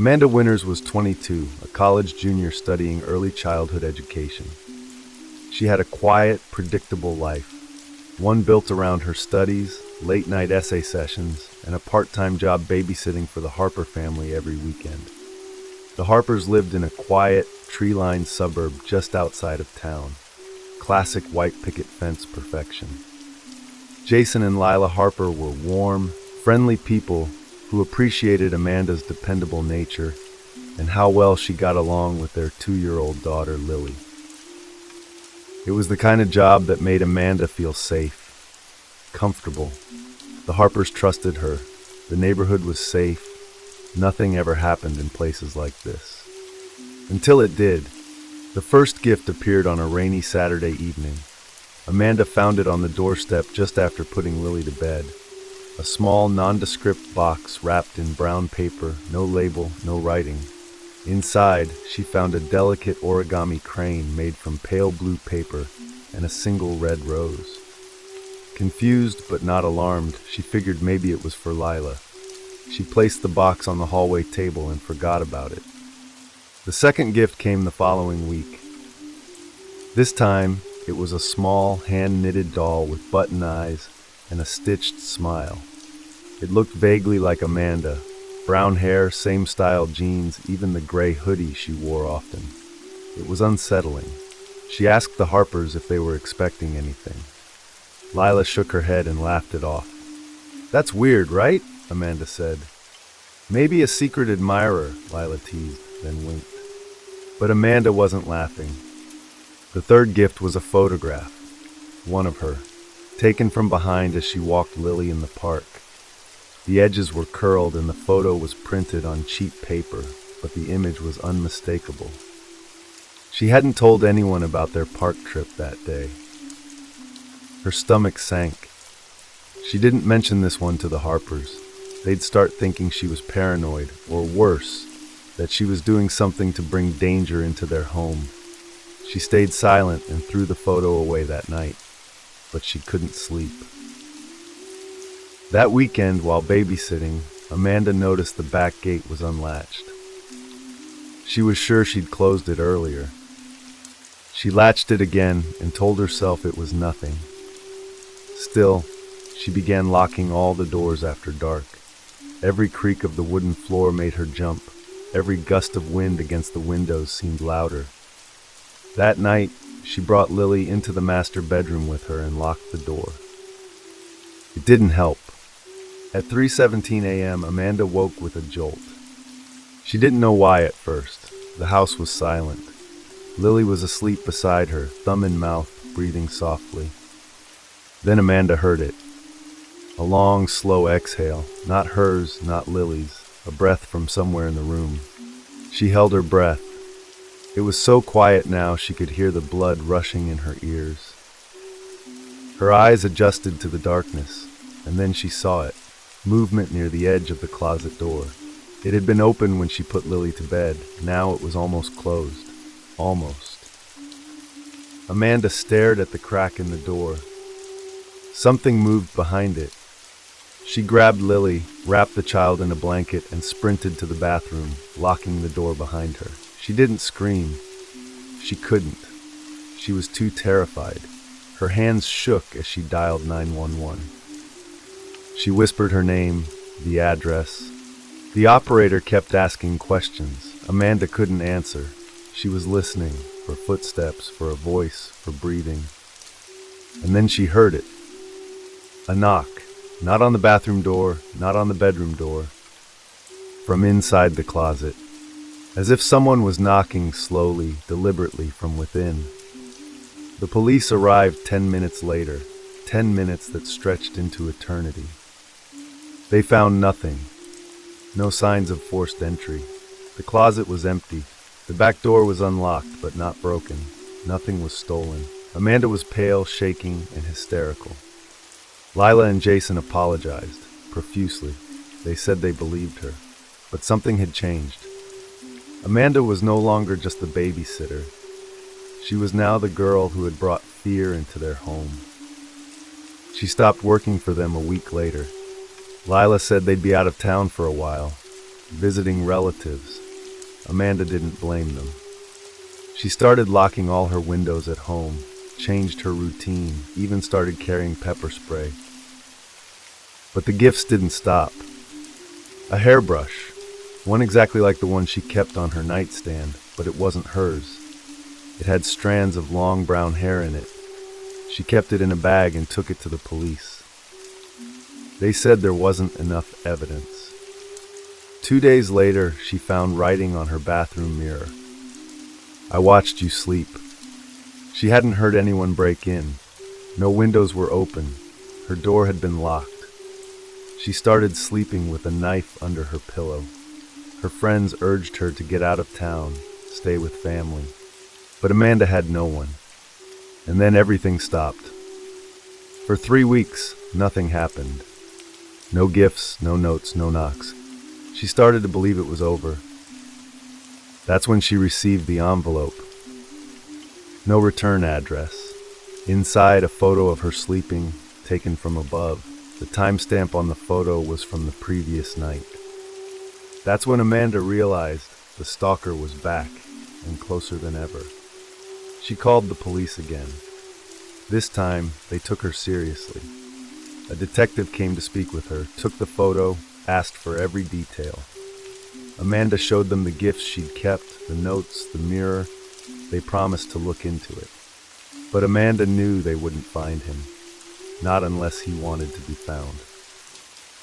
Amanda Winters was 22, a college junior studying early childhood education. She had a quiet, predictable life, one built around her studies, late-night essay sessions, and a part-time job babysitting for the Harper family every weekend. The Harpers lived in a quiet, tree-lined suburb just outside of town. Classic white picket fence perfection. Jason and Lila Harper were warm, friendly people who appreciated Amanda's dependable nature and how well she got along with their 2-year-old daughter, Lily. It was the kind of job that made Amanda feel safe, comfortable. The Harpers trusted her. The neighborhood was safe. Nothing ever happened in places like this. Until it did. The first gift appeared on a rainy Saturday evening. Amanda found it on the doorstep just after putting Lily to bed. A small, nondescript box wrapped in brown paper, no label, no writing. Inside, she found a delicate origami crane made from pale blue paper and a single red rose. Confused but not alarmed, she figured maybe it was for Lila. She placed the box on the hallway table and forgot about it. The second gift came the following week. This time, it was a small, hand-knitted doll with button eyes and a stitched smile. It looked vaguely like Amanda. Brown hair, same style jeans, even the gray hoodie she wore often. It was unsettling. She asked the Harpers if they were expecting anything. Lila shook her head and laughed it off. "That's weird, right?" Amanda said. "Maybe a secret admirer," Lila teased, then winked. But Amanda wasn't laughing. The third gift was a photograph, one of her, taken from behind as she walked Lily in the park. The edges were curled and the photo was printed on cheap paper, but the image was unmistakable. She hadn't told anyone about their park trip that day. Her stomach sank. She didn't mention this one to the Harpers. They'd start thinking she was paranoid, or worse, that she was doing something to bring danger into their home. She stayed silent and threw the photo away that night, but she couldn't sleep. That weekend, while babysitting, Amanda noticed the back gate was unlatched. She was sure she'd closed it earlier. She latched it again and told herself it was nothing. Still, she began locking all the doors after dark. Every creak of the wooden floor made her jump. Every gust of wind against the windows seemed louder. That night, she brought Lily into the master bedroom with her and locked the door. It didn't help. At 3:17 a.m., Amanda woke with a jolt. She didn't know why at first. The house was silent. Lily was asleep beside her, thumb in mouth, breathing softly. Then Amanda heard it. A long, slow exhale, not hers, not Lily's, a breath from somewhere in the room. She held her breath. It was so quiet now she could hear the blood rushing in her ears. Her eyes adjusted to the darkness, and then she saw it, movement near the edge of the closet door. It had been open when she put Lily to bed. Now it was almost closed. Almost. Amanda stared at the crack in the door. Something moved behind it. She grabbed Lily, wrapped the child in a blanket, and sprinted to the bathroom, locking the door behind her. She didn't scream. She couldn't. She was too terrified. Her hands shook as she dialed 911. She whispered her name, the address. The operator kept asking questions. Amanda couldn't answer. She was listening, for footsteps, for a voice, for breathing. And then she heard it. A knock. Not on the bathroom door, not on the bedroom door. From inside the closet. As if someone was knocking slowly, deliberately from within. The police arrived 10 minutes later, 10 minutes that stretched into eternity. They found nothing. No signs of forced entry. The closet was empty. The back door was unlocked, but not broken. Nothing was stolen. Amanda was pale, shaking, and hysterical. Lila and Jason apologized, profusely. They said they believed her. But something had changed. Amanda was no longer just the babysitter. She was now the girl who had brought fear into their home. She stopped working for them a week later. Lila said they'd be out of town for a while. visiting relatives. Amanda didn't blame them. She started locking all her windows at home, changed her routine, even started carrying pepper spray. But the gifts didn't stop. A hairbrush, one exactly like the one she kept on her nightstand, but it wasn't hers. It had strands of long brown hair in it. She kept it in a bag and took it to the police. They said there wasn't enough evidence. 2 days later, she found writing on her bathroom mirror. "I watched you sleep." She hadn't heard anyone break in. No windows were open. Her door had been locked. She started sleeping with a knife under her pillow. Her friends urged her to get out of town, stay with family. But Amanda had no one. And then everything stopped. For 3 weeks, nothing happened. No gifts, no notes, no knocks. She started to believe it was over. That's when she received the envelope. No return address. Inside, a photo of her sleeping, taken from above. The timestamp on the photo was from the previous night. That's when Amanda realized the stalker was back and closer than ever. She called the police again. This time, they took her seriously. A detective came to speak with her, took the photo, asked for every detail. Amanda showed them the gifts she'd kept, the notes, the mirror. They promised to look into it. But Amanda knew they wouldn't find him, not unless he wanted to be found.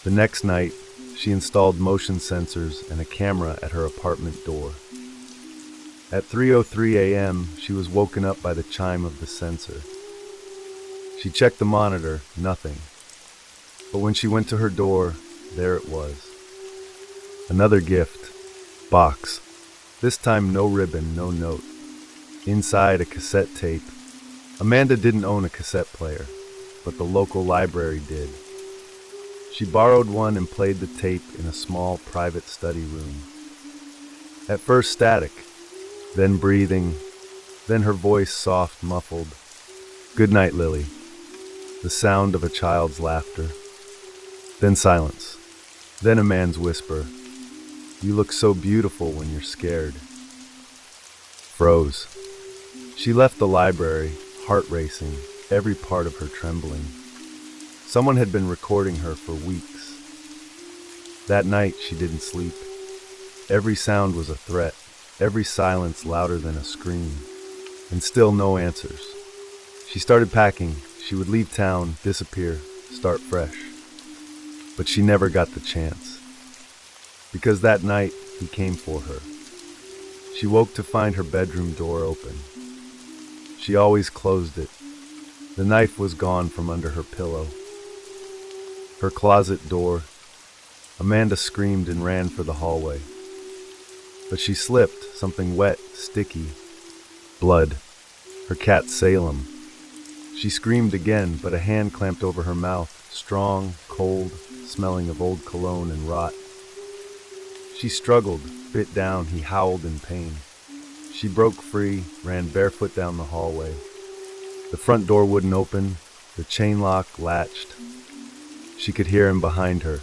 The next night, she installed motion sensors and a camera at her apartment door. At 3:03 a.m., she was woken up by the chime of the sensor. She checked the monitor, nothing. But when she went to her door, there it was. Another gift. Box. This time no ribbon, no note. Inside, a cassette tape. Amanda didn't own a cassette player, but the local library did. She borrowed one and played the tape in a small private study room. At first static, then breathing, then her voice soft, muffled. "Good night, Lily." The sound of a child's laughter. Then silence. Then a man's whisper. "You look so beautiful when you're scared." Froze. She left the library, heart racing, every part of her trembling. Someone had been recording her for weeks. That night she didn't sleep. Every sound was a threat, every silence louder than a scream. And still no answers. She started packing. She would leave town, disappear, start fresh. But she never got the chance. Because that night, he came for her. She woke to find her bedroom door open. She always closed it. The knife was gone from under her pillow. Her closet door. Amanda screamed and ran for the hallway. But she slipped, something wet, sticky. Blood. Her cat Salem. She screamed again, but a hand clamped over her mouth, strong, cold, smelling of old cologne and rot. She struggled, bit down, he howled in pain. She broke free, ran barefoot down the hallway. The front door wouldn't open, the chain lock latched. She could hear him behind her.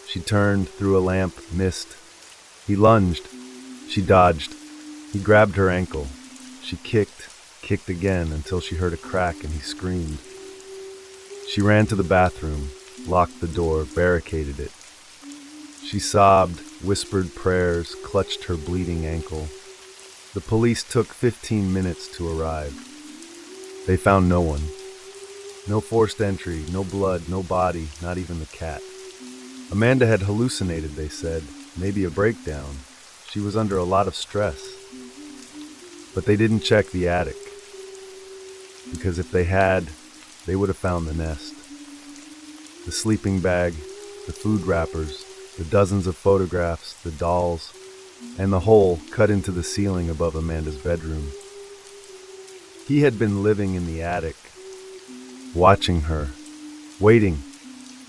She turned, through a lamp, missed. He lunged. She dodged. He grabbed her ankle. She kicked again until she heard a crack and he screamed. She ran to the bathroom, locked the door, barricaded it. She sobbed, whispered prayers, clutched her bleeding ankle. The police took 15 minutes to arrive. They found no one. No forced entry, no blood, no body, not even the cat. Amanda had hallucinated, they said, maybe a breakdown. She was under a lot of stress. But they didn't check the attic. Because if they had, they would have found the nest. The sleeping bag, the food wrappers, the dozens of photographs, the dolls, and the hole cut into the ceiling above Amanda's bedroom. He had been living in the attic, watching her, waiting.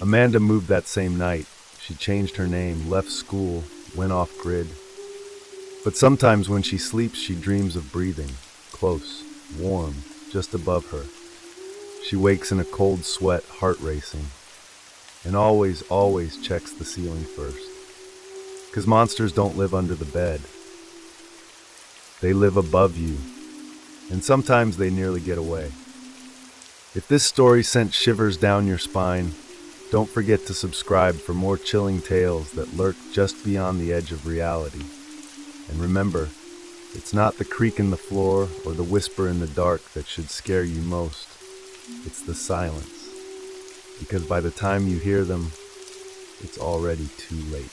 Amanda moved that same night. She changed her name, left school, went off-grid. But sometimes when she sleeps, she dreams of breathing, close, warm, just above her. She wakes in a cold sweat, heart racing, and always checks the ceiling first. Because monsters don't live under the bed. They live above you, and sometimes they nearly get away. If this story sent shivers down your spine, don't forget to subscribe for more chilling tales that lurk just beyond the edge of reality. And remember, it's not the creak in the floor or the whisper in the dark that should scare you most. It's the silence. Because by the time you hear them, it's already too late.